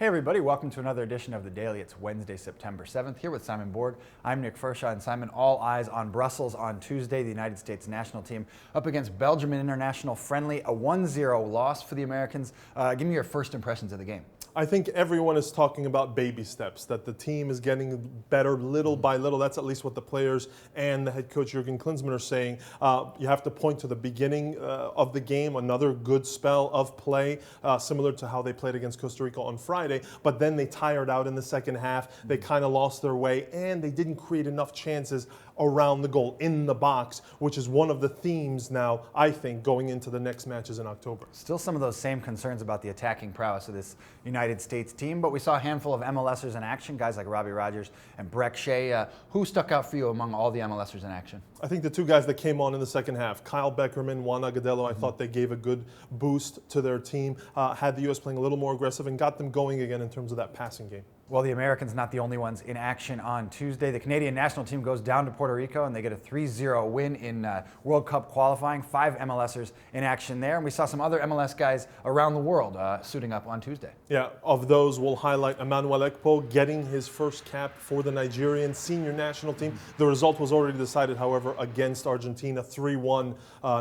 Hey everybody, welcome to another edition of The Daily. It's Wednesday, September 7th, here with Simon Borg. I'm Nick Fershaw, and Simon, all eyes on Brussels on Tuesday. The United States national team up against Belgium in international friendly, a 1-0 loss for the Americans. Give me your first impressions of the game. I think everyone is talking about baby steps, that the team is getting better little by little. That's at least what the players and the head coach Jurgen Klinsmann are saying. You have to point to the beginning of the game, another good spell of play, similar to how they played against Costa Rica on Friday. But then they tired out in the second half. They kind of lost their way, and they didn't create enough chances around the goal, in the box, which is one of the themes now, I think, going into the next matches in October. Still some of those same concerns about the attacking prowess of this United States team, but we saw a handful of MLSers in action, guys like Robbie Rogers and Brek Shea. Who stuck out for you among all the MLSers in action? I think the two guys that came on in the second half, Kyle Beckerman, Juan Agudelo, I thought they gave a good boost to their team, had the U.S. playing a little more aggressive and got them going again in terms of that passing game. Well, the Americans not the only ones in action on Tuesday. The Canadian national team goes down to Puerto Rico and they get a 3-0 win in World Cup qualifying. 5 MLSers in action there. And we saw some other MLS guys around the world suiting up on Tuesday. Yeah, of those, we'll highlight Emmanuel Ekpo getting his first cap for the Nigerian senior national team. The result was already decided, however, against Argentina, 3-1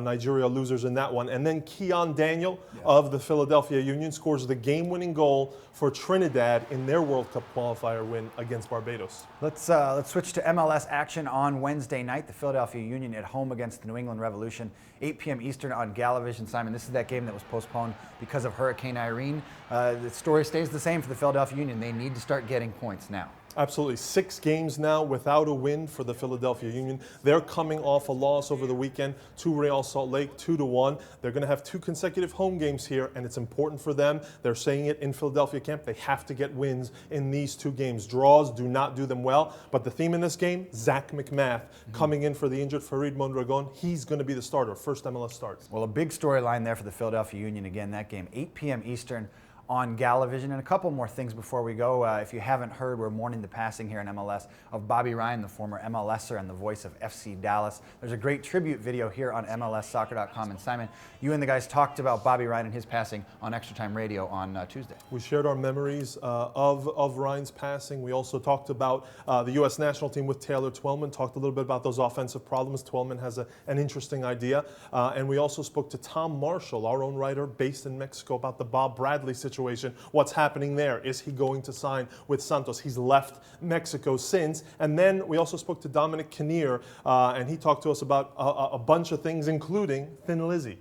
Nigeria losers in that one. And then Keon Daniel of the Philadelphia Union scores the game-winning goal for Trinidad in their World Cup qualifier win against Barbados. Let's switch to MLS action on Wednesday night. The Philadelphia Union at home against the New England Revolution, 8 p.m. Eastern on Galavision. Simon, this is that game that was postponed because of Hurricane Irene. The story stays the same for the Philadelphia Union. They need to start getting points now. Absolutely. 6 games now without a win for the Philadelphia Union. They're coming off a loss over the weekend to Real Salt Lake, 2-1. They're going to have 2 consecutive home games here, and it's important for them. They're saying it in Philadelphia camp. They have to get wins in these 2 games. Draws do not do them well, but the theme in this game, Zach McMath coming in for the injured Farid Mondragon. He's going to be the starter, first MLS start. Well, a big storyline there for the Philadelphia Union. Again, that game, 8 p.m. Eastern on Galavision. And a couple more things before we go. If you haven't heard, we're mourning the passing here in MLS of Bobby Ryan, the former MLSer and the voice of FC Dallas. There's a great tribute video here on MLSsoccer.com. And Simon, you and the guys talked about Bobby Ryan and his passing on Extra Time Radio on Tuesday. We shared our memories of Ryan's passing. We also talked about the U.S. national team with Taylor Twellman, talked a little bit about those offensive problems. Twellman has an interesting idea. And we also spoke to Tom Marshall, our own writer based in Mexico, about the Bob Bradley situation. What's happening there? Is he going to sign with Santos? He's left Mexico since. And then we also spoke to Dominic Kinnear, and he talked to us about a bunch of things, including Thin Lizzy.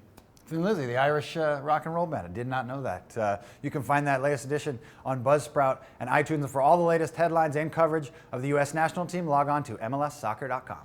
Thin Lizzy, the Irish rock and roll band. I did not know that. You can find that latest edition on Buzzsprout and iTunes. And for all the latest headlines and coverage of the U.S. national team, log on to MLSsoccer.com.